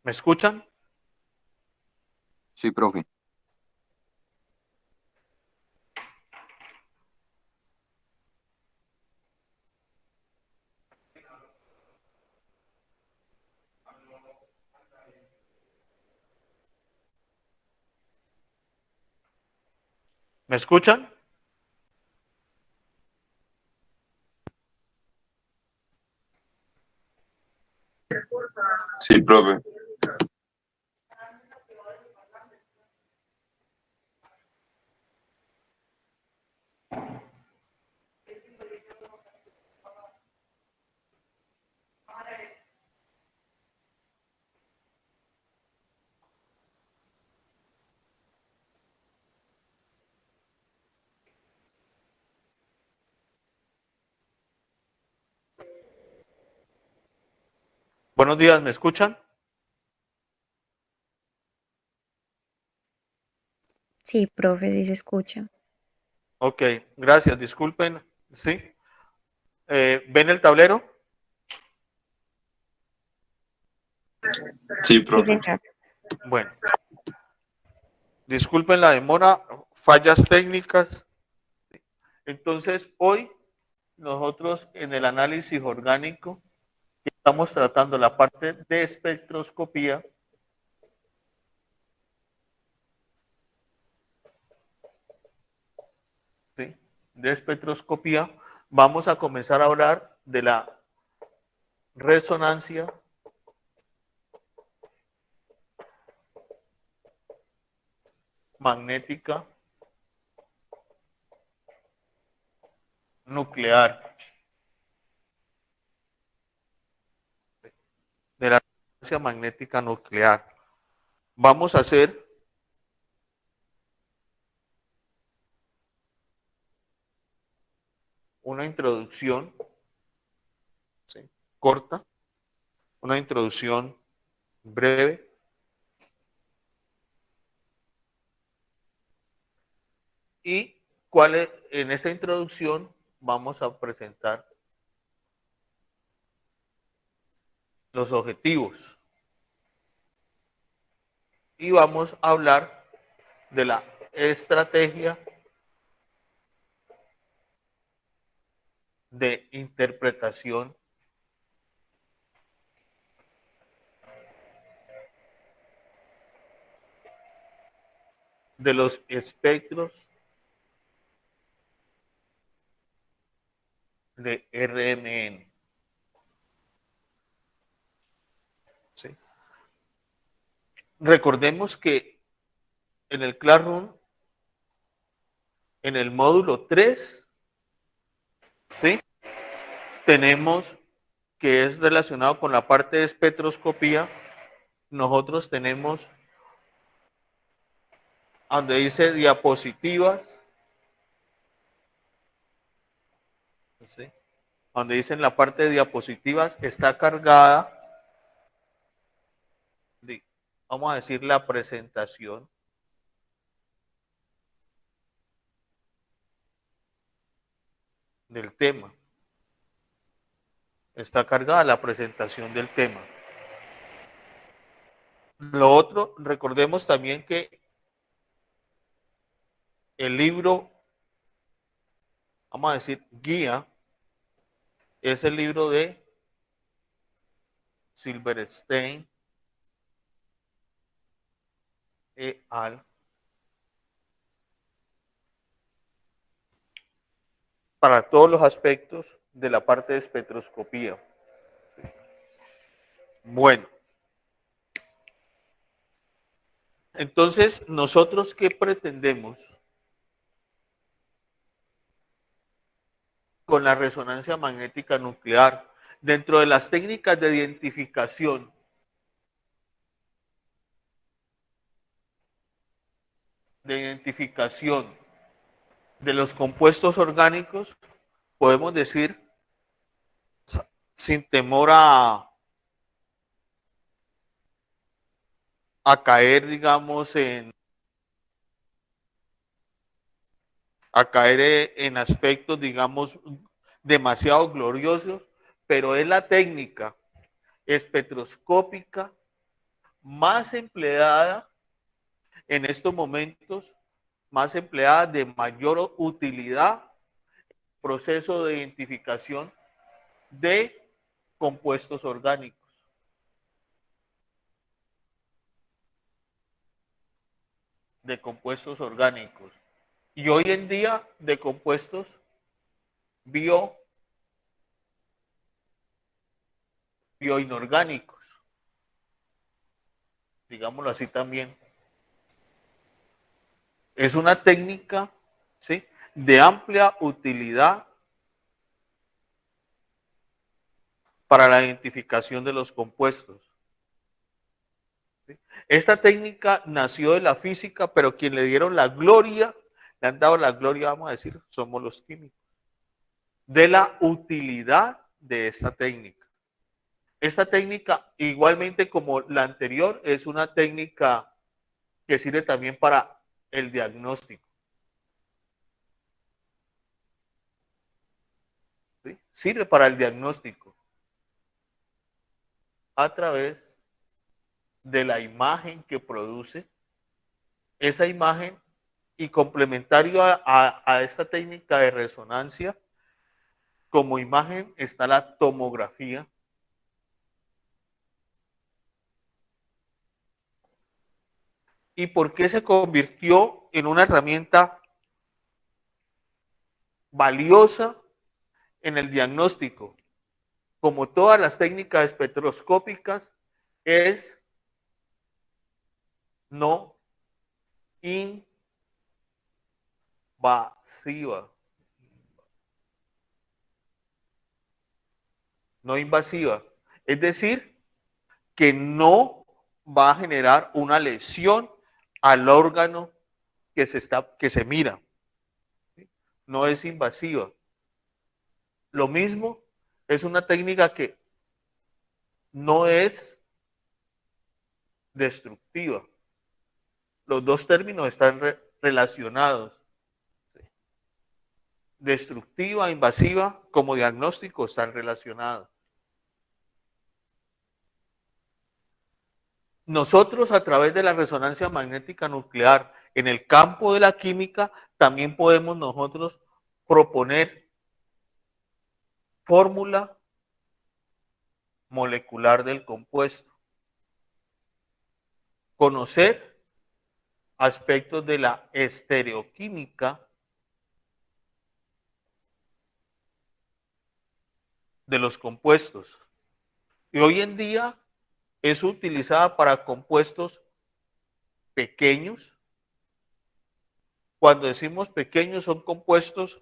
¿Me escuchan? Sí, profe. ¿Me escuchan? Sí, profe. Buenos días, ¿me escuchan? Sí, profe, sí se escucha. Ok, gracias, disculpen. ¿Sí? ¿Ven el tablero? Sí, Sí, profe. señor. Bueno, disculpen la demora, fallas técnicas. Entonces, hoy nosotros en el análisis orgánico estamos tratando la parte de espectroscopía. ¿Sí? De espectroscopía. Vamos a comenzar a hablar de la resonancia magnética nuclear. De la resonancia magnética nuclear. Vamos a hacer una introducción, ¿sí?, corta, una introducción breve. Y en esa introducción vamos a presentar los objetivos. Y vamos a hablar de la estrategia de interpretación de los espectros de RMN. ¿Sí? Recordemos que en el Classroom, en el módulo 3, ¿sí?, tenemos que es relacionado con la parte de espectroscopía. Nosotros tenemos donde dice diapositivas, ¿sí?, donde dice en la parte de diapositivas está cargada, vamos a decir, la presentación del tema. Está cargada la presentación del tema. Lo otro, recordemos también que el libro, vamos a decir, guía, es el libro de Silverstein et al. Para todos los aspectos de la parte de espectroscopía. Sí. Bueno. Entonces, ¿nosotros qué pretendemos con la resonancia magnética nuclear? Dentro de las técnicas de identificación de los compuestos orgánicos, podemos decir, sin temor a caer, digamos, en aspectos, digamos, demasiado gloriosos, pero es la técnica espectroscópica más empleada en estos momentos, más empleada, de mayor utilidad, proceso de identificación de compuestos orgánicos. De compuestos orgánicos. Y hoy en día de compuestos bioinorgánicos, digámoslo así también. Es una técnica, ¿sí?, de amplia utilidad para la identificación de los compuestos. ¿Sí? Esta técnica nació de la física, pero quien le dieron la gloria, le han dado la gloria, vamos a decir, somos los químicos, de la utilidad de esta técnica. Esta técnica, igualmente como la anterior, es una técnica que sirve también para el diagnóstico. ¿Sí? Sirve para el diagnóstico a través de la imagen que produce esa imagen, y complementario a esta técnica de resonancia, como imagen está la tomografía. ¿Y por qué se convirtió en una herramienta valiosa en el diagnóstico? Como todas las técnicas espectroscópicas, es no invasiva. No invasiva. Es decir, que no va a generar una lesión al órgano que se mira. No es invasiva. Lo mismo, es una técnica que no es destructiva. Los dos términos están relacionados. Destructiva, invasiva, como diagnóstico están relacionados. Nosotros, a través de la resonancia magnética nuclear en el campo de la química, también podemos nosotros proponer fórmula molecular del compuesto, conocer aspectos de la estereoquímica de los compuestos. Y hoy en día es utilizada para compuestos pequeños. Cuando decimos pequeños, son compuestos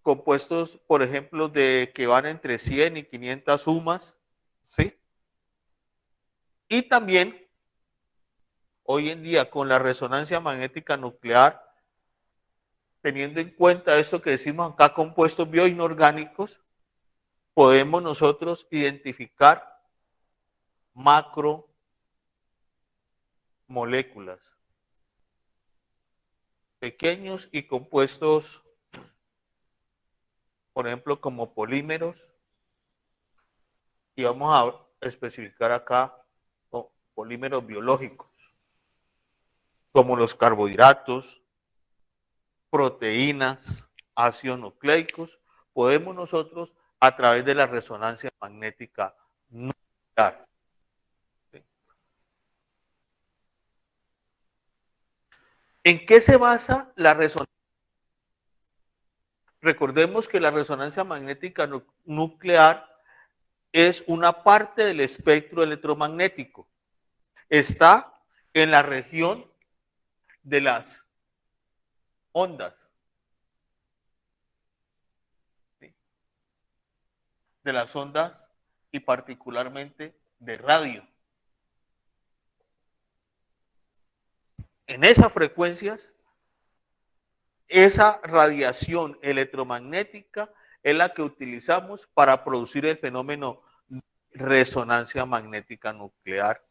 compuestos, por ejemplo, de que van entre 100 y 500 sumas, ¿sí? Y también, hoy en día, con la resonancia magnética nuclear, teniendo en cuenta esto que decimos acá, compuestos bioinorgánicos, podemos nosotros identificar macromoléculas, pequeños y compuestos, por ejemplo, como polímeros, y vamos a especificar acá polímeros biológicos, como los carbohidratos, proteínas, ácidos nucleicos. Podemos nosotros, a través de la resonancia magnética nuclear. ¿En qué se basa la resonancia? Recordemos que la resonancia magnética nuclear es una parte del espectro electromagnético. Está en la región de las ondas. ¿Sí? De las ondas y particularmente de radio. En esas frecuencias, esa radiación electromagnética es la que utilizamos para producir el fenómeno de resonancia magnética nuclear.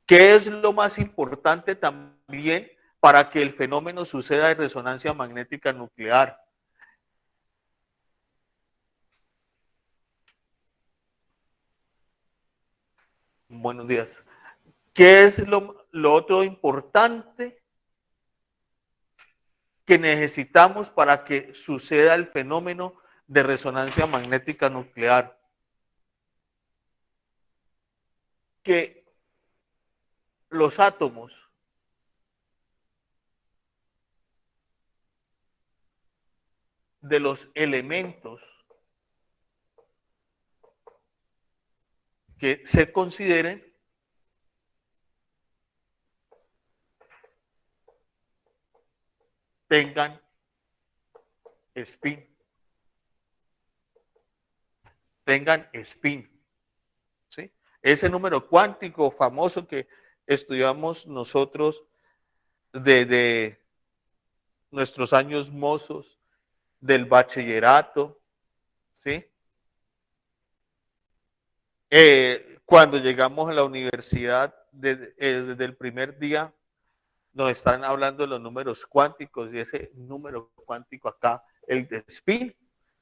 ¿Qué es lo más importante también para que el fenómeno suceda de resonancia magnética nuclear? Buenos días. ¿Qué es lo otro importante que necesitamos para que suceda el fenómeno de resonancia magnética nuclear? Que los átomos de los elementos que se consideren tengan spin. Tengan spin. ¿Sí? Ese número cuántico famoso que estudiamos nosotros desde nuestros años mozos del bachillerato, ¿sí? Cuando llegamos a la universidad, desde el primer día, nos están hablando de los números cuánticos y ese número cuántico acá, el de spin,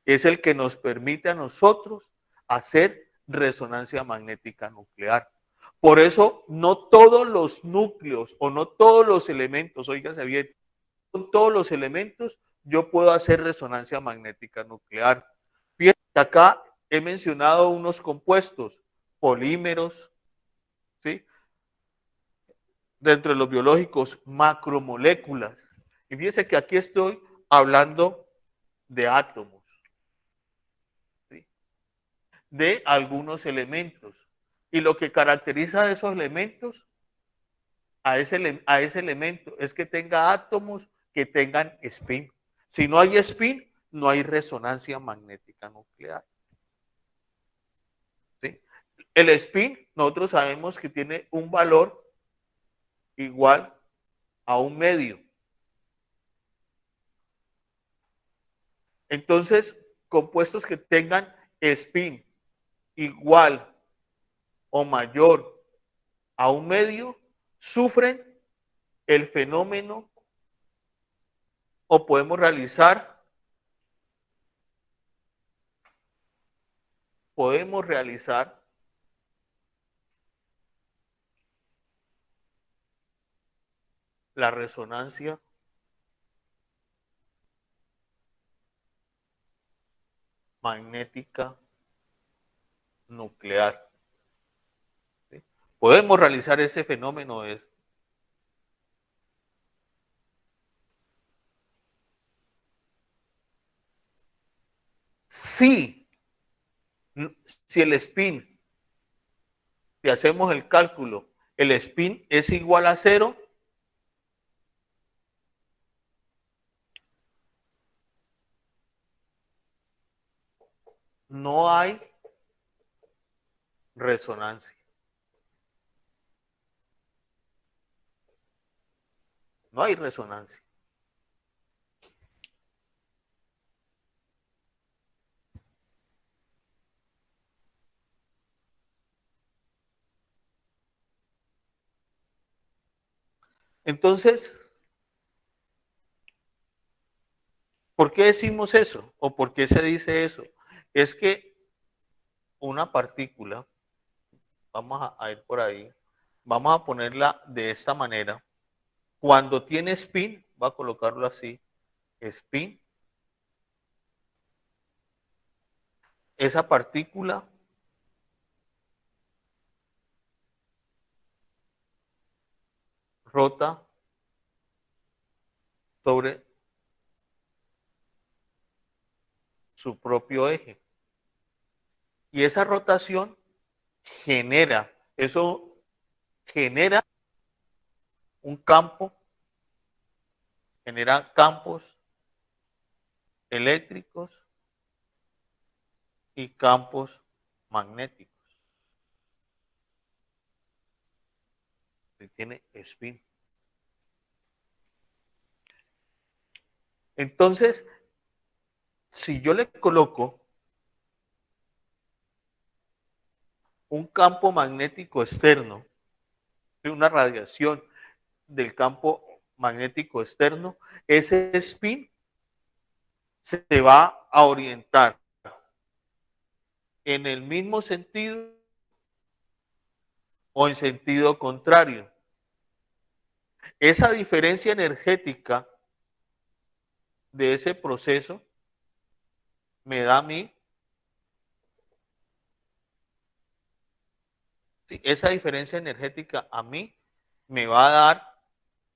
es el que nos permite a nosotros hacer resonancia magnética nuclear. Por eso, no todos los núcleos o no todos los elementos, oígase bien, con todos los elementos yo puedo hacer resonancia magnética nuclear. Fíjense que acá he mencionado unos compuestos, polímeros, ¿sí? Dentro de los biológicos, macromoléculas. Y fíjense que aquí estoy hablando de átomos, ¿sí? De algunos elementos. Y lo que caracteriza a esos elementos, a ese elemento, es que tenga átomos que tengan spin. Si no hay spin, no hay resonancia magnética nuclear. ¿Sí? El spin, nosotros sabemos que tiene un valor igual a un medio. Entonces, compuestos que tengan spin igual o mayor a un medio sufren el fenómeno o podemos realizar la resonancia magnética nuclear. ¿Sí? Podemos realizar ese fenómeno. Si, si el spin, si hacemos el cálculo, el spin es igual a 0, no hay resonancia. No hay resonancia. Entonces, ¿por qué decimos eso? ¿O por qué se dice eso? Es que una partícula, vamos a ir por ahí, vamos a ponerla de esta manera. Cuando tiene spin, va a colocarlo así, spin, esa partícula rota sobre su propio eje. Y esa rotación eso genera un campo, genera campos eléctricos y campos magnéticos. Que tiene spin. Entonces, si yo le coloco un campo magnético externo, una radiación del campo magnético externo, ese spin se va a orientar en el mismo sentido o en sentido contrario. Esa diferencia energética de ese proceso me da a mí, sí, esa diferencia energética a mí me va a dar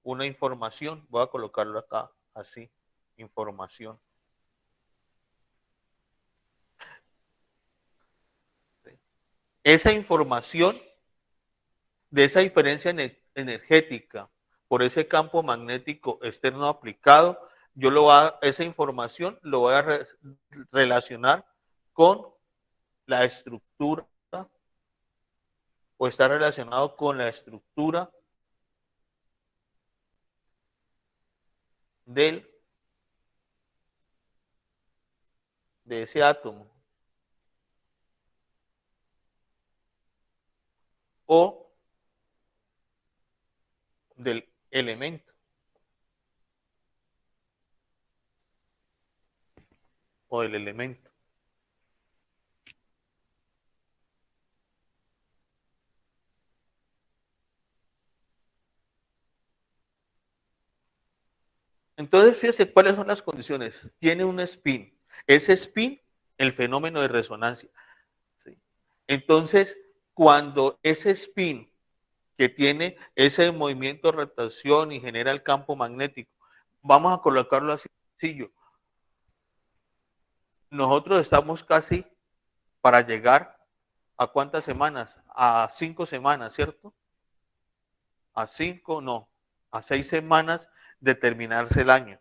una información. Voy a colocarlo acá, así, información. Esa información de esa diferencia energética por ese campo magnético externo aplicado, yo esa información lo voy a relacionar con la estructura o está relacionado con la estructura de ese átomo o del elemento o del elemento. Entonces, fíjese cuáles son las condiciones. Tiene un spin. Ese spin, el fenómeno de resonancia. ¿Sí? Entonces, cuando ese spin que tiene ese movimiento de rotación y genera el campo magnético, vamos a colocarlo así sencillo. Nosotros estamos casi para llegar a cuántas semanas, a 5 semanas, ¿cierto? A 5, no, a 6 semanas de terminarse el año.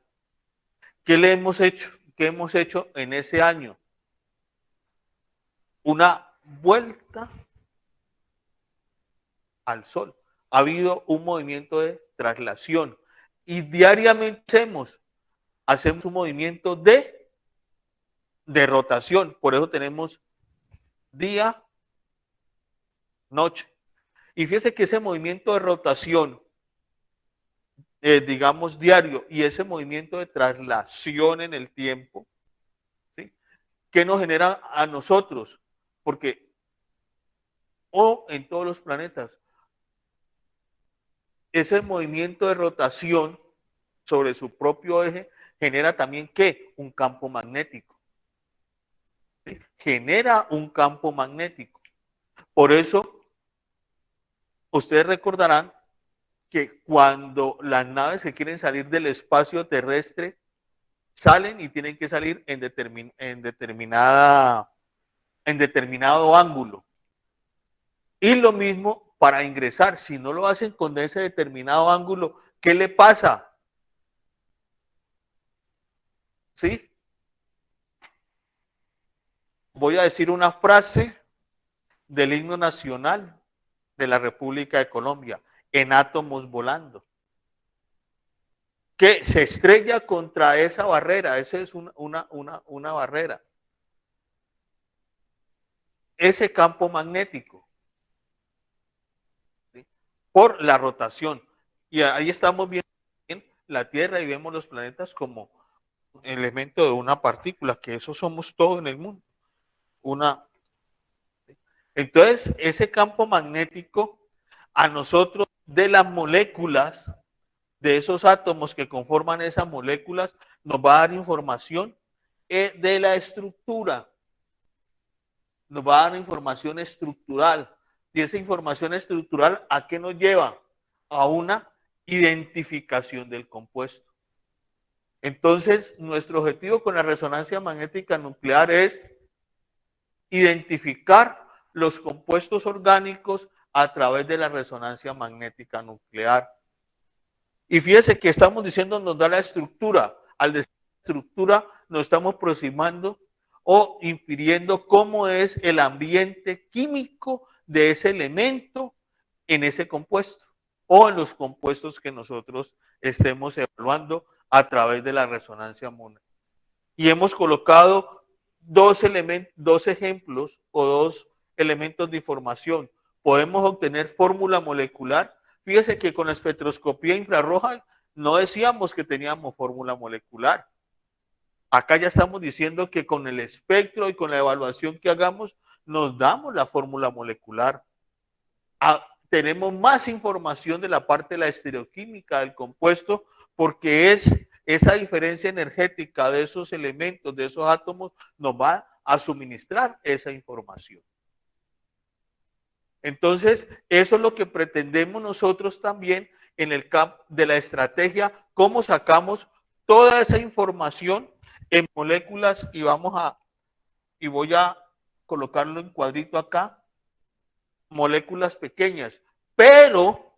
¿Qué le hemos hecho? ¿Qué hemos hecho en ese año? Una vuelta al Sol. Ha habido un movimiento de traslación y diariamente hacemos un movimiento de rotación. Por eso tenemos día, noche. Y fíjese que ese movimiento de rotación, digamos diario, y ese movimiento de traslación en el tiempo, ¿sí? ¿Qué nos genera a nosotros? Porque, o en todos los planetas, ese movimiento de rotación sobre su propio eje genera también, ¿qué? Un campo magnético. ¿Sí? Genera un campo magnético. Por eso, ustedes recordarán que cuando las naves que quieren salir del espacio terrestre salen y tienen que salir en determinado ángulo. Y lo mismo para ingresar, si no lo hacen con ese determinado ángulo, ¿qué le pasa? ¿Sí? Voy a decir una frase del himno nacional de la República de Colombia, en átomos volando, que se estrella contra esa barrera. Esa es una barrera. Ese campo magnético, ¿sí? Por la rotación. Y ahí estamos viendo la Tierra y vemos los planetas como elemento de una partícula, que eso somos todos en el mundo. Entonces, ese campo magnético a nosotros de las moléculas, de esos átomos que conforman esas moléculas, nos va a dar información de la estructura. Nos va a dar información estructural. Y esa información estructural, ¿a qué nos lleva? A una identificación del compuesto. Entonces, nuestro objetivo con la resonancia magnética nuclear es identificar los compuestos orgánicos a través de la resonancia magnética nuclear. Y fíjese que estamos diciendo nos da la estructura. Al decir estructura nos estamos aproximando o infiriendo cómo es el ambiente químico de ese elemento en ese compuesto o en los compuestos que nosotros estemos evaluando a través de la resonancia magnética. Y hemos colocado dos ejemplos o dos elementos de información. Podemos obtener fórmula molecular. Fíjese que con la espectroscopía infrarroja no decíamos que teníamos fórmula molecular. Acá ya estamos diciendo que con el espectro y con la evaluación que hagamos, nos damos la fórmula molecular. tenemos más información de la parte de la estereoquímica del compuesto, porque es esa diferencia energética de esos elementos, de esos átomos, nos va a suministrar esa información. Entonces, eso es lo que pretendemos nosotros también en el campo de la estrategia, cómo sacamos toda esa información en moléculas y voy a colocarlo en cuadrito acá, moléculas pequeñas, pero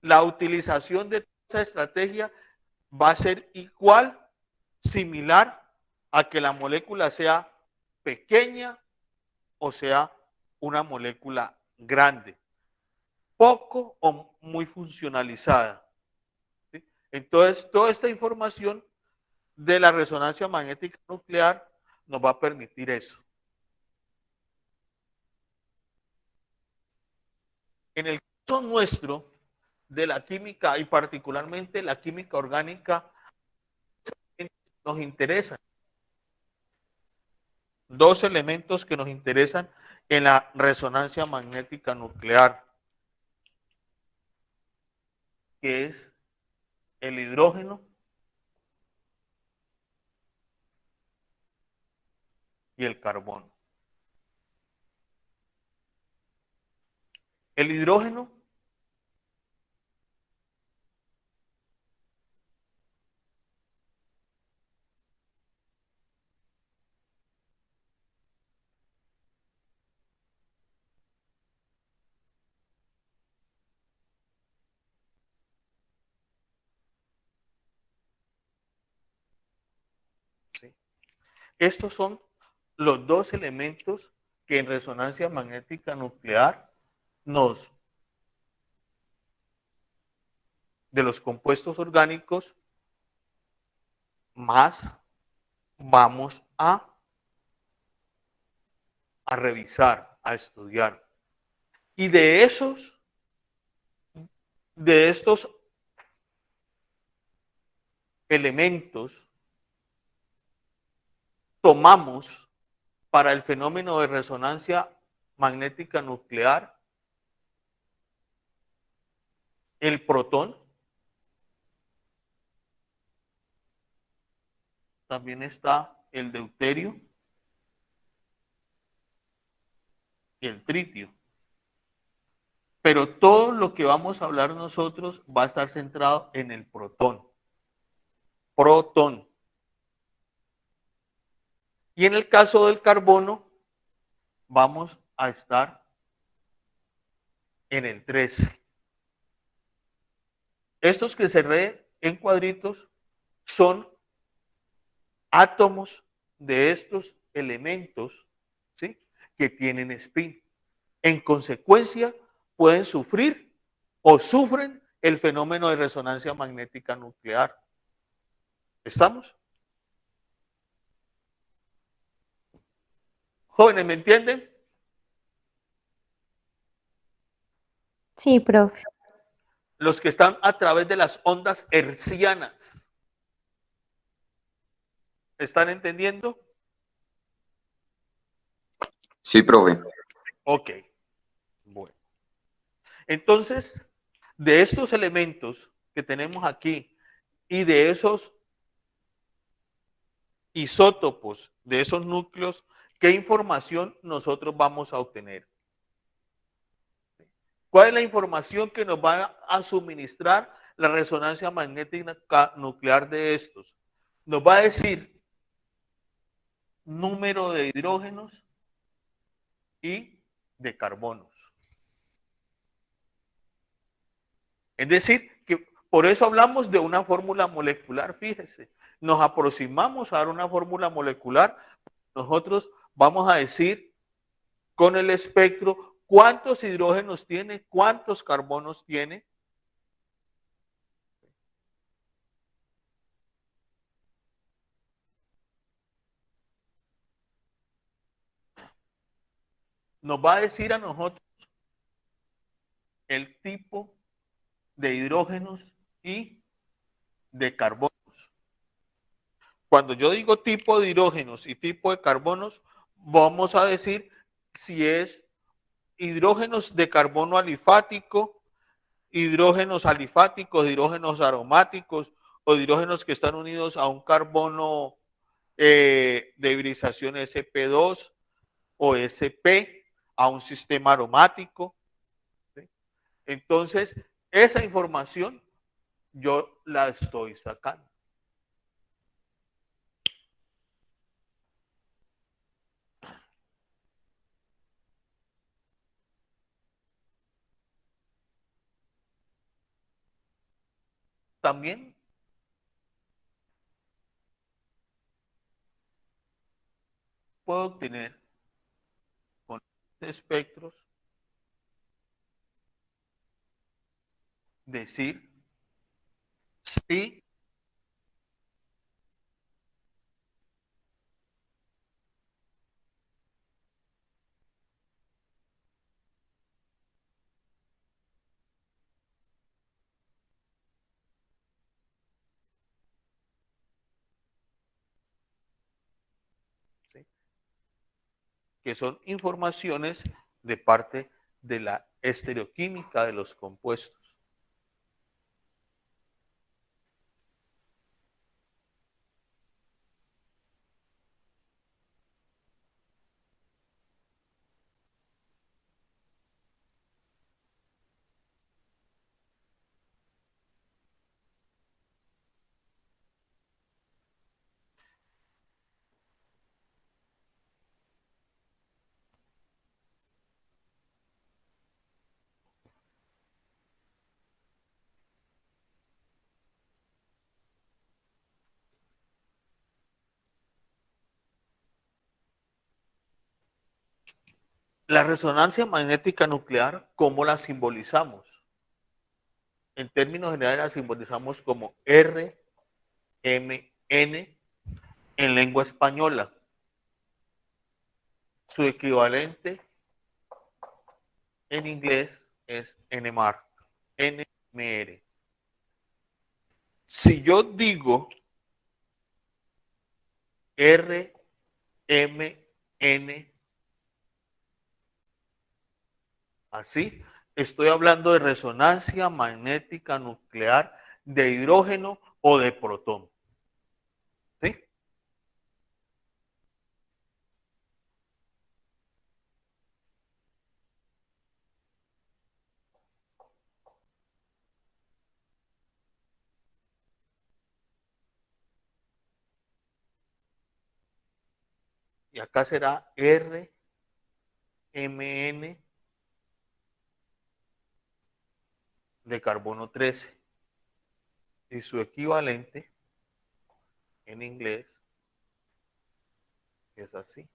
la utilización de esa estrategia va a ser igual, similar a que la molécula sea pequeña o sea una molécula grande, poco o muy funcionalizada. ¿Sí? Entonces, toda esta información de la resonancia magnética nuclear nos va a permitir eso. En el caso nuestro de la química y particularmente la química orgánica, nos interesan dos elementos que nos interesan en la resonancia magnética nuclear, que es el hidrógeno y el carbono. El hidrógeno ¿sí? Estos son los dos elementos que en resonancia magnética nuclear de los compuestos orgánicos más vamos a revisar, a estudiar. Y de estos elementos, tomamos para el fenómeno de resonancia magnética nuclear el protón, también está el deuterio y el tritio. Pero todo lo que vamos a hablar nosotros va a estar centrado en el protón. Protón. Y en el caso del carbono, vamos a estar en el 13. Estos que cerré en cuadritos son átomos de estos elementos, ¿sí?, que tienen spin. En consecuencia, pueden sufrir o sufren el fenómeno de resonancia magnética nuclear. ¿Estamos? Jóvenes, ¿me entienden? Sí, profe. Los que están a través de las ondas hertzianas. ¿Están entendiendo? Sí, profe. Ok. Bueno. Entonces, de estos elementos que tenemos aquí y de esos isótopos, de esos núcleos, ¿qué información nosotros vamos a obtener? ¿Cuál es la información que nos va a suministrar la resonancia magnética nuclear de estos? Nos va a decir número de hidrógenos y de carbonos. Es decir, que por eso hablamos de una fórmula molecular, fíjese. Nos aproximamos a dar una fórmula molecular. Nosotros vamos a decir con el espectro cuántos hidrógenos tiene, cuántos carbonos tiene. Nos va a decir a nosotros el tipo de hidrógenos y de carbonos. Cuando yo digo tipo de hidrógenos y tipo de carbonos, vamos a decir si es hidrógenos de carbono alifático, hidrógenos alifáticos, hidrógenos aromáticos o hidrógenos que están unidos a un carbono de hibridación sp2 o sp a un sistema aromático. ¿Sí? Entonces, esa información yo la estoy sacando. También puedo obtener con espectros decir si ¿sí? Que son informaciones de parte de la estereoquímica de los compuestos. La resonancia magnética nuclear, ¿cómo la simbolizamos? En términos generales la simbolizamos como RMN en lengua española. Su equivalente en inglés es NMR. NMR. Si yo digo RMN así, estoy hablando de resonancia magnética nuclear de hidrógeno o de protón. ¿Sí? Y acá será RMN de carbono 13. Y su equivalente en inglés es así.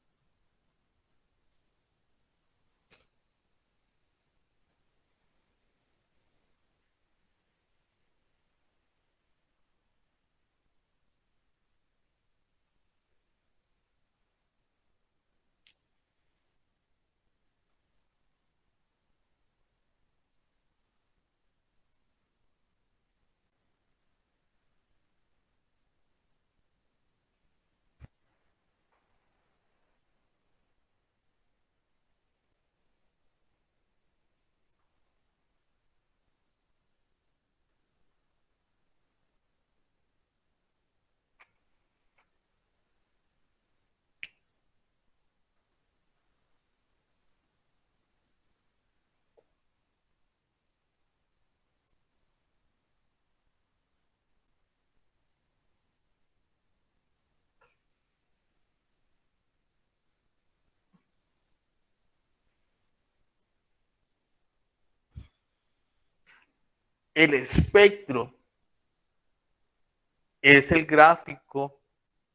El espectro es el gráfico,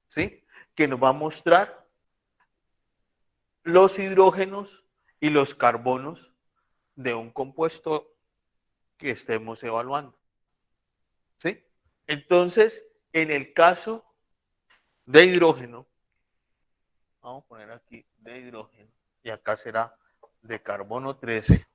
¿sí?, que nos va a mostrar los hidrógenos y los carbonos de un compuesto que estemos evaluando. ¿Sí? Entonces, en el caso de hidrógeno, vamos a poner aquí de hidrógeno, y acá será de carbono 13.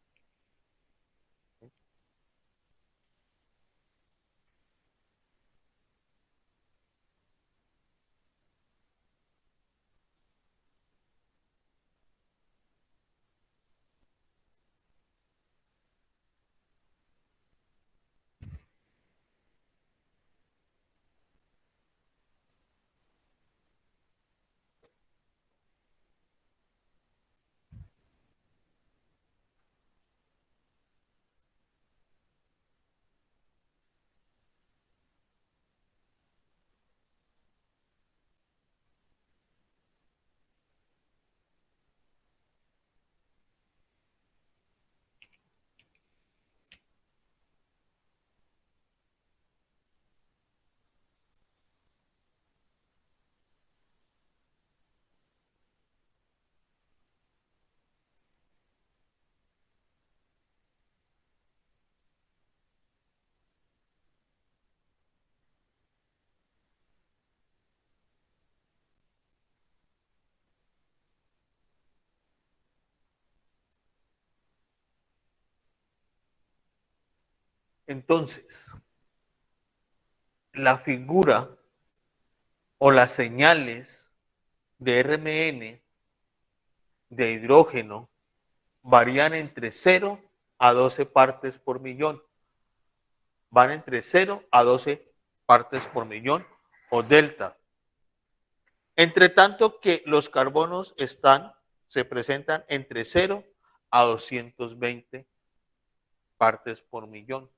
Entonces, la figura o las señales de RMN de hidrógeno varían entre 0 a 12 partes por millón. Van entre 0 a 12 partes por millón o delta. Entre tanto que los carbonos se presentan entre 0 a 220 partes por millón.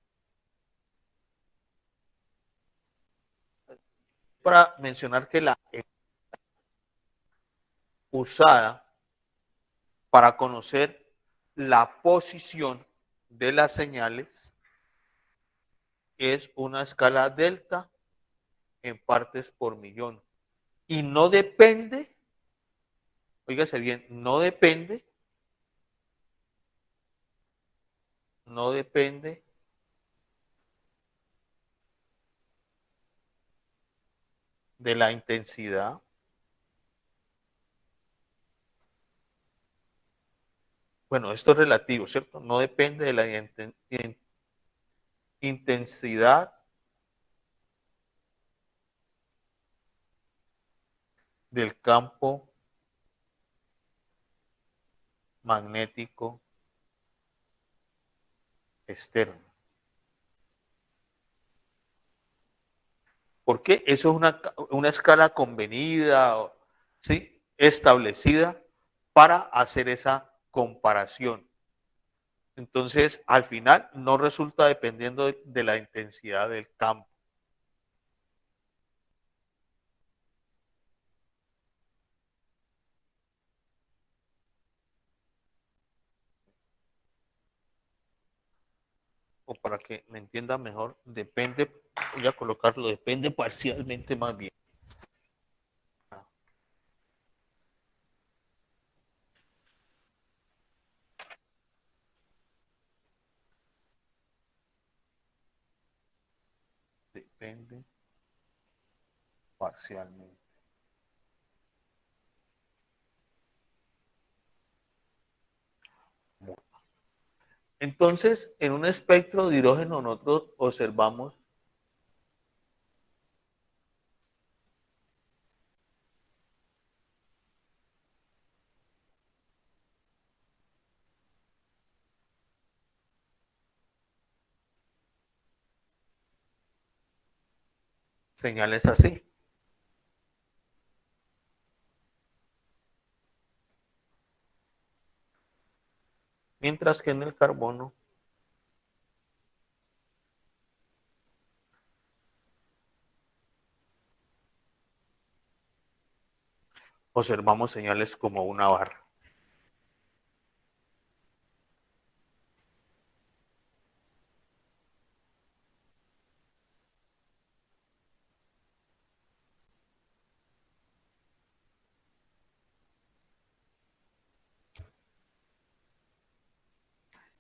Para mencionar que la usada para conocer la posición de las señales es una escala delta en partes por millón. Y no depende, óigase bien, no depende de la intensidad bueno, esto es relativo, ¿cierto? No depende de la intensidad del campo magnético externo. ¿Por qué? Eso es una escala convenida, ¿sí? Establecida para hacer esa comparación. Entonces, al final, no resulta dependiendo de la intensidad del campo. O para que me entienda mejor, depende, voy a colocarlo, depende parcialmente más bien. Depende parcialmente. Entonces, en un espectro de hidrógeno nosotros observamos señales así. Mientras que en el carbono observamos señales como una barra.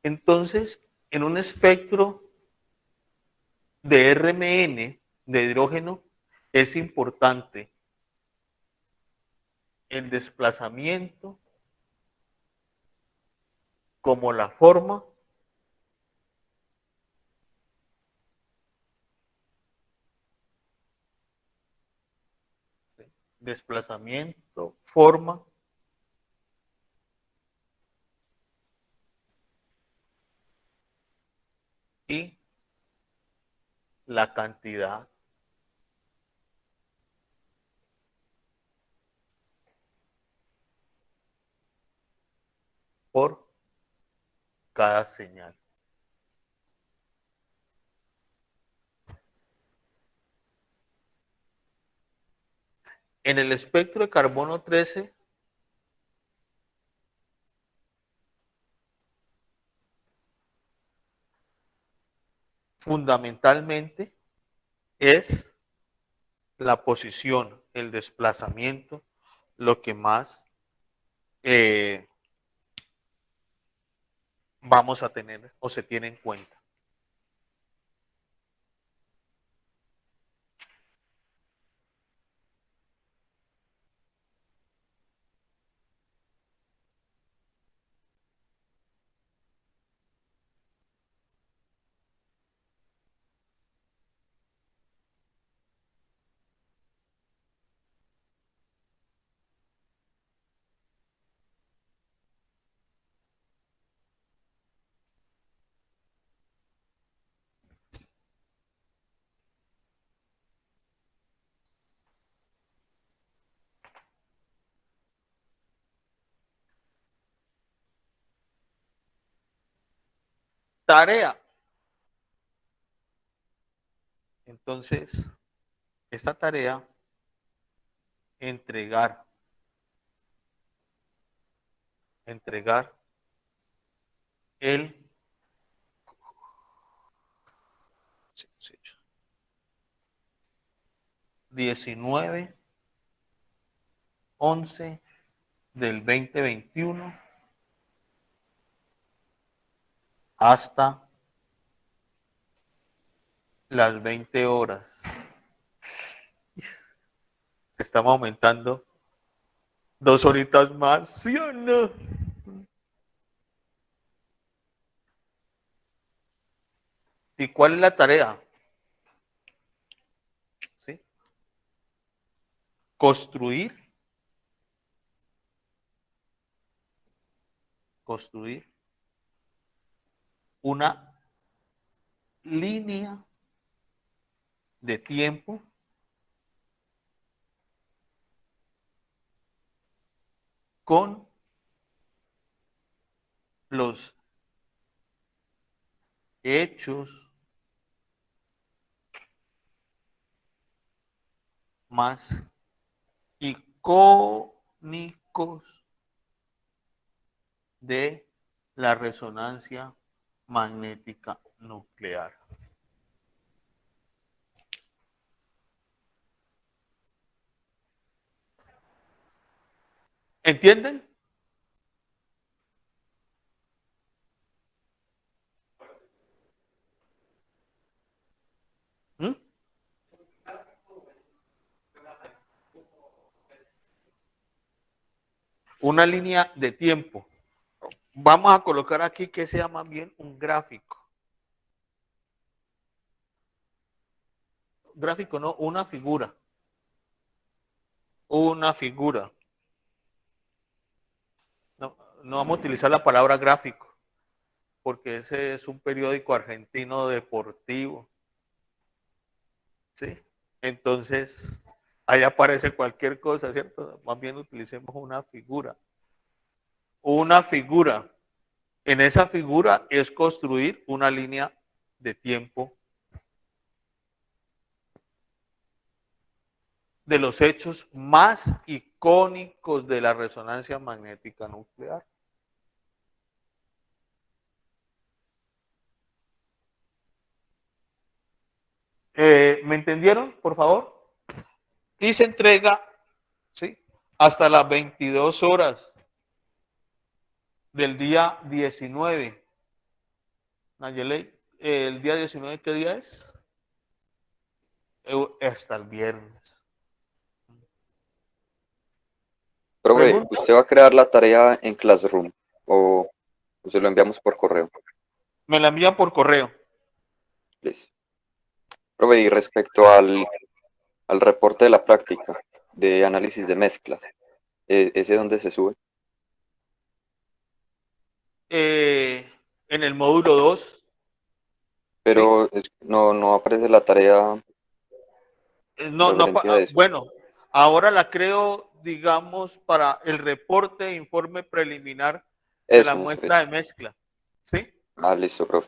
Entonces, en un espectro de RMN de hidrógeno es importante el desplazamiento como la forma desplazamiento, forma y la cantidad por cada señal. En el espectro de carbono 13, fundamentalmente es la posición, el desplazamiento, lo que más vamos a tener o se tiene en cuenta. Tarea. Entonces, esta tarea, entregar el 19/11 del 2021 hasta las 20 horas. Estamos aumentando 2 horitas más, ¿sí o no? ¿Y cuál es la tarea? ¿Sí? Construir una línea de tiempo con los hechos más icónicos de la resonancia magnética nuclear. ¿Entienden? ¿Mm? Una línea de tiempo. Vamos a colocar aquí que sea más bien un gráfico. Gráfico no, una figura. Una figura. No, no vamos a utilizar la palabra gráfico, porque ese es un periódico argentino deportivo. ¿Sí? Entonces, ahí aparece cualquier cosa, ¿cierto? Más bien utilicemos una figura. Una figura. En esa figura es construir una línea de tiempo de los hechos más icónicos de la resonancia magnética nuclear. ¿Me entendieron, por favor? Y se entrega, ¿sí?, hasta las 22 horas del día 19. Nayeli, ¿el día 19 qué día es? Hasta el viernes. Profe, ¿Pregunta? ¿usted va a crear la tarea en Classroom o se lo enviamos por correo? Me la envían por correo. Listo. Profe, y respecto al reporte de la práctica de análisis de mezclas, ¿ese dónde se sube? En el módulo 2, ¿sí? Pero no aparece la tarea No, no, referente a eso. bueno, ahora la creo, digamos, para el reporte e informe preliminar de la Eso, muestra eso. de mezcla, ¿sí? Ah, listo, profe.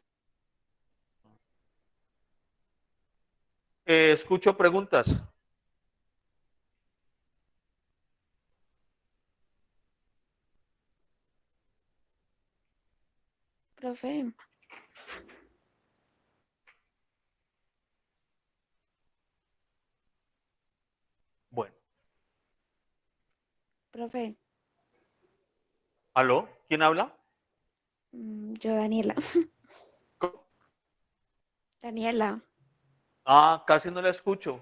Escucho preguntas. Profe, Bueno, profe, ¿aló? ¿Quién habla? yo Daniela. ¿Cómo? Daniela. Ah, casi no la escucho.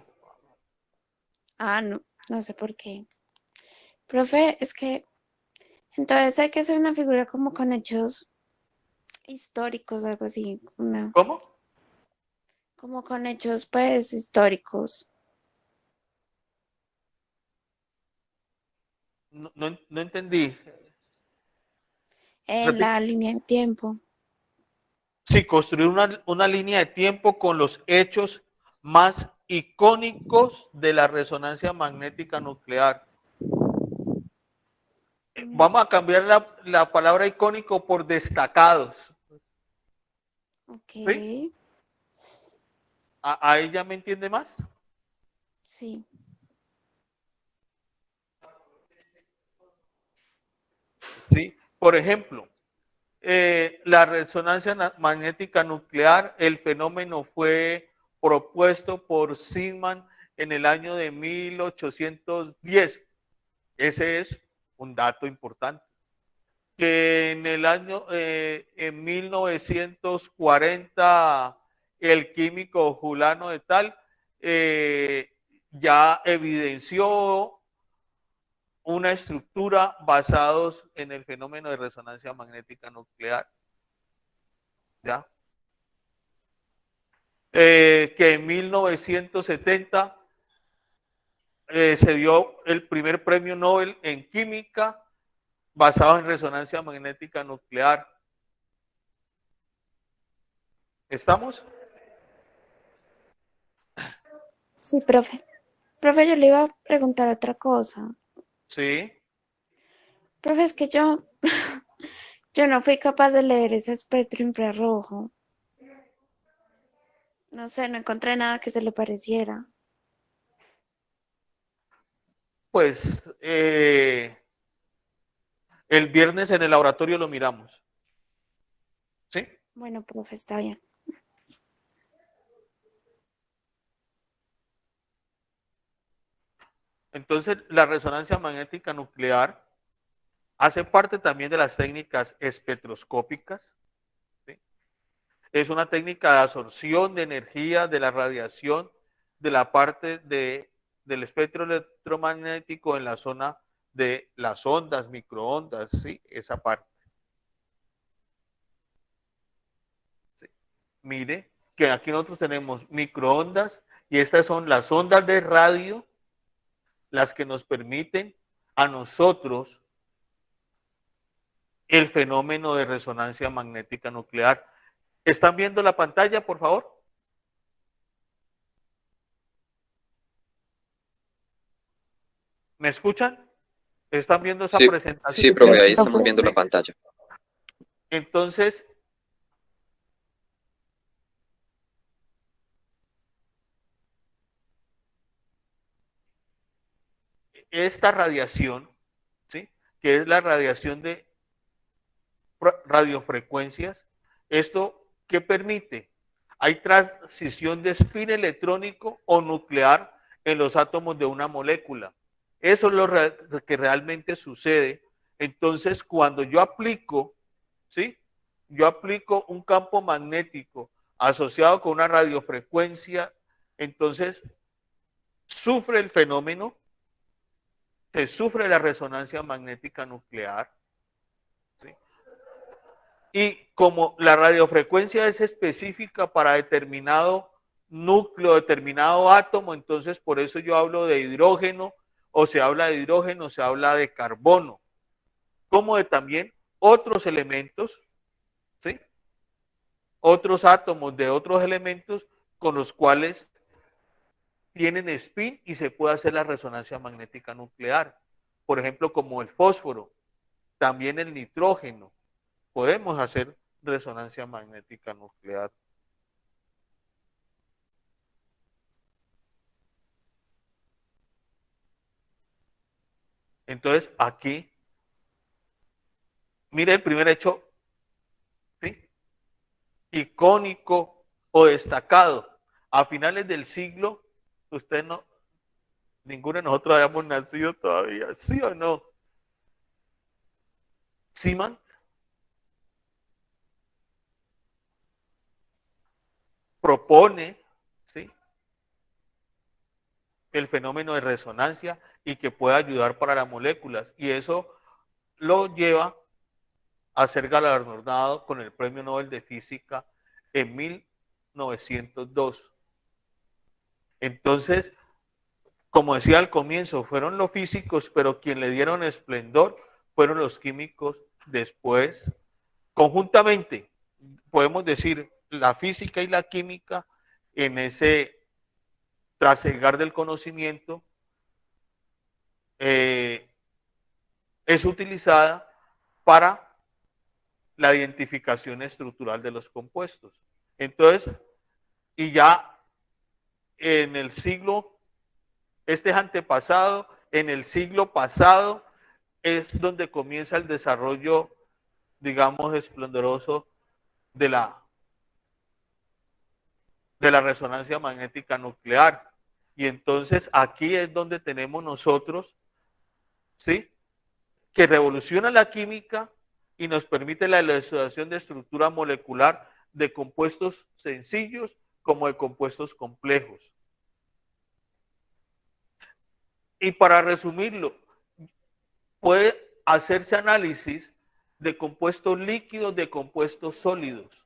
Ah, no, no sé por qué. Profe, es que entonces hay que hacer una figura como con hechos históricos, algo así, ¿Cómo? como con hechos pues históricos No, no entendí. en Repite. la línea de tiempo. Sí, construir una línea de tiempo con los hechos más icónicos de la resonancia magnética nuclear. Mm, Vamos a cambiar la palabra icónico por destacados. Ok, ¿Sí? ¿Ahí ya me entiende más? sí. ¿Sí? Por ejemplo, la resonancia magnética nuclear, el fenómeno fue propuesto por Sigman en el año de 1810. Ese es un dato importante. Que en el año, en 1940, el químico Julano de Tal ya evidenció una estructura basados en el fenómeno de resonancia magnética nuclear. ¿Ya? Que en 1970 se dio el primer premio Nobel en química basado en resonancia magnética nuclear. ¿Estamos? Sí, profe. Profe, yo le iba a preguntar otra cosa. Sí. Profe, es que yo, yo no fui capaz de leer ese espectro infrarrojo. No sé, no encontré nada que se le pareciera. Pues el viernes en el laboratorio lo miramos. ¿Sí? Bueno, profe, está bien. Entonces, la resonancia magnética nuclear hace parte también de las técnicas espectroscópicas. ¿Sí? Es una técnica de absorción de energía de la radiación de la parte del espectro electromagnético en la zona de las ondas, microondas, ¿sí? Esa parte. ¿Sí? Mire que aquí nosotros tenemos microondas y estas son las ondas de radio las que nos permiten a nosotros el fenómeno de resonancia magnética nuclear. ¿Están viendo la pantalla, por favor? ¿Me escuchan? ¿Están viendo esa Sí, presentación? sí, Sí, profe, ahí profe. estamos viendo la pantalla. Entonces, esta radiación, ¿sí? Que es la radiación de radiofrecuencias, ¿esto qué permite? Hay transición de spin electrónico o nuclear en los átomos de una molécula. Eso es lo que realmente sucede. Entonces, cuando yo aplico, ¿sí? Yo aplico un campo magnético asociado con una radiofrecuencia, entonces sufre el fenómeno, se sufre la resonancia magnética nuclear, ¿sí? Y como la radiofrecuencia es específica para determinado núcleo, determinado átomo, entonces por eso yo hablo de hidrógeno, o se habla de hidrógeno, se habla de carbono, como de también otros elementos, ¿sí? Otros átomos de otros elementos con los cuales tienen spin y se puede hacer la resonancia magnética nuclear. Por ejemplo, como el fósforo, también el nitrógeno. Podemos hacer resonancia magnética nuclear. Entonces, aquí, mire el primer hecho, ¿sí? Icónico o destacado. A finales del siglo, usted no, ninguno de nosotros habíamos nacido todavía, ¿sí o no? Siemens propone, ¿sí? El fenómeno de resonancia y que pueda ayudar para las moléculas. Y eso lo lleva a ser galardonado con el Premio Nobel de Física en 1902. Entonces, como decía al comienzo, fueron los físicos, pero quien le dieron esplendor fueron los químicos después. Conjuntamente, podemos decir, la física y la química en ese trasegar del conocimiento es utilizada para la identificación estructural de los compuestos. Entonces, y ya en el siglo, este es antepasado, en el siglo pasado es donde comienza el desarrollo, digamos, esplendoroso de la resonancia magnética nuclear. Y entonces aquí es donde tenemos nosotros, ¿sí?, que revoluciona la química y nos permite la elucidación de estructura molecular de compuestos sencillos como de compuestos complejos. Y para resumirlo, puede hacerse análisis de compuestos líquidos, de compuestos sólidos.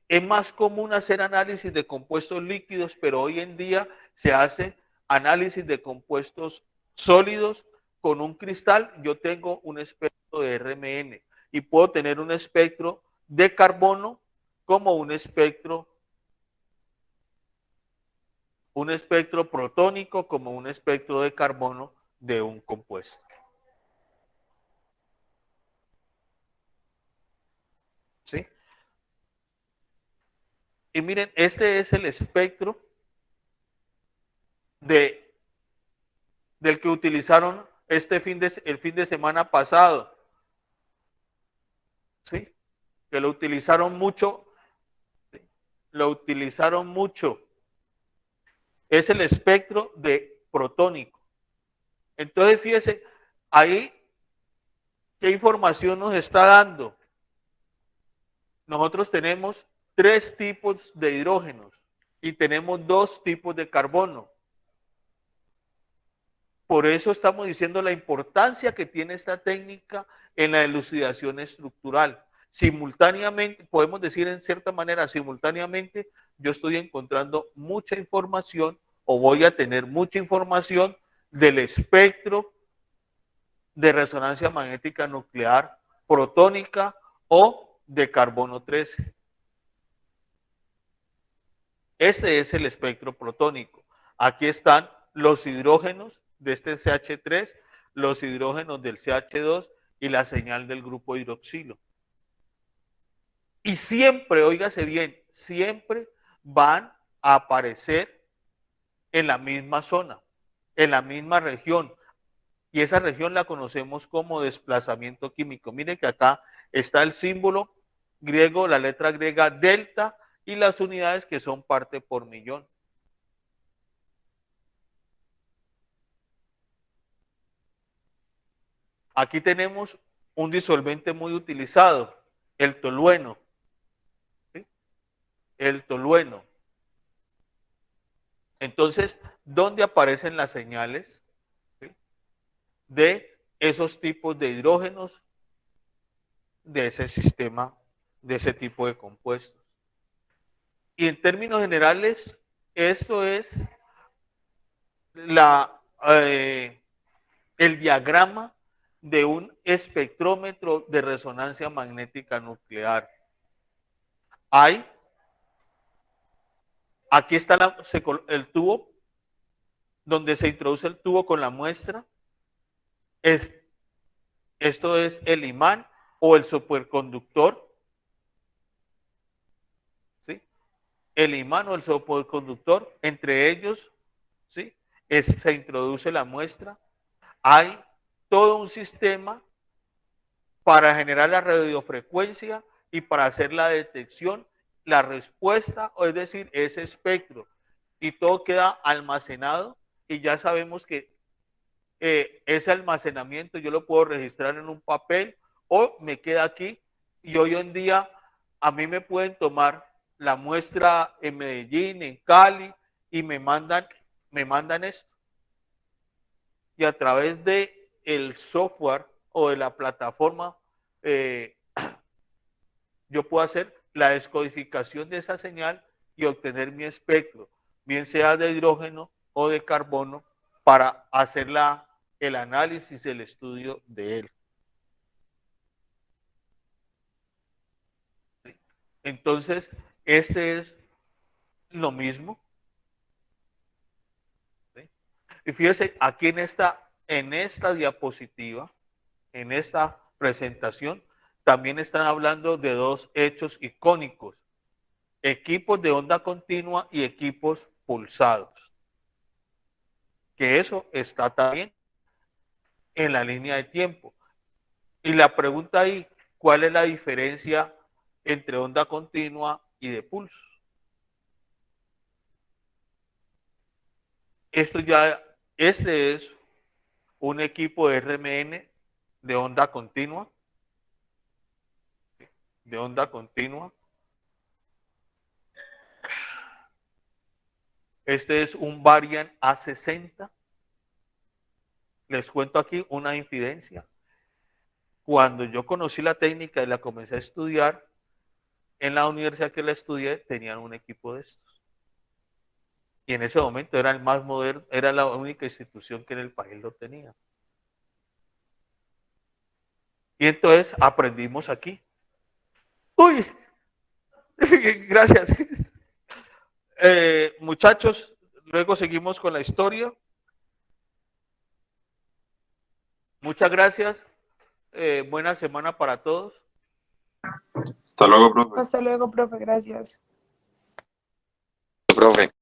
Es más común hacer análisis de compuestos líquidos, pero hoy en día se hace análisis de compuestos sólidos con un cristal. Yo tengo un espectro de RMN y puedo tener un espectro de carbono como un espectro protónico, como un espectro de carbono de un compuesto. ¿Sí? Y miren, este es el espectro del que utilizaron el fin de semana pasado. ¿Sí? Que lo utilizaron mucho. ¿Sí? Lo utilizaron mucho. Es el espectro de protónico. Entonces, fíjese, ahí, ¿qué información nos está dando? Nosotros tenemos 3 tipos de hidrógenos y tenemos 2 tipos de carbono. Por eso estamos diciendo la importancia que tiene esta técnica en la elucidación estructural. Simultáneamente, podemos decir en cierta manera, simultáneamente, yo estoy encontrando mucha información o voy a tener mucha información del espectro de resonancia magnética nuclear protónica o de carbono 13. Este es el espectro protónico. Aquí están los hidrógenos de este CH3, los hidrógenos del CH2 y la señal del grupo hidroxilo. Y siempre, óigase bien, siempre van a aparecer en la misma zona, en la misma región. Y esa región la conocemos como desplazamiento químico. Miren que acá está el símbolo griego, la letra griega delta y las unidades que son parte por millón. Aquí tenemos un disolvente muy utilizado, el tolueno. ¿Sí? El tolueno. Entonces, ¿dónde aparecen las señales? ¿Sí? De esos tipos de hidrógenos, de ese sistema, de ese tipo de compuestos? Y en términos generales, esto es el diagrama de un espectrómetro de resonancia magnética nuclear. Aquí está el tubo, donde se introduce el tubo con la muestra. Esto es el imán o el superconductor. ¿Sí? El imán o el superconductor, entre ellos, ¿sí?, se introduce la muestra. Hay todo un sistema para generar la radiofrecuencia y para hacer la detección, la respuesta, es decir, ese espectro. Y todo queda almacenado y ya sabemos que ese almacenamiento yo lo puedo registrar en un papel o me queda aquí, y hoy en día a mí me pueden tomar la muestra en Medellín, en Cali, y me mandan esto. Y a través de el software o de la plataforma, yo puedo hacer la descodificación de esa señal y obtener mi espectro, bien sea de hidrógeno o de carbono, para hacer el análisis, el estudio de él. Entonces, ese es lo mismo. ¿Sí? Y fíjese, aquí en esta diapositiva, en esta presentación, también están hablando de dos hechos icónicos: equipos de onda continua y equipos pulsados. Que eso está también en la línea de tiempo. Y la pregunta ahí, ¿cuál es la diferencia entre onda continua y de pulso? Este es un equipo de RMN de onda continua. De onda continua. Este es un Varian A60. Les cuento aquí una infidencia. Cuando yo conocí la técnica y la comencé a estudiar, en la universidad que la estudié tenían un equipo de estos. Y en ese momento era el más moderno, era la única institución que en el país lo tenía. Y entonces aprendimos aquí. ¡Uy! Gracias. Muchachos, luego seguimos con la historia. Muchas gracias. Buena semana para todos. Hasta luego, profe. Hasta luego, profe, gracias. Profe.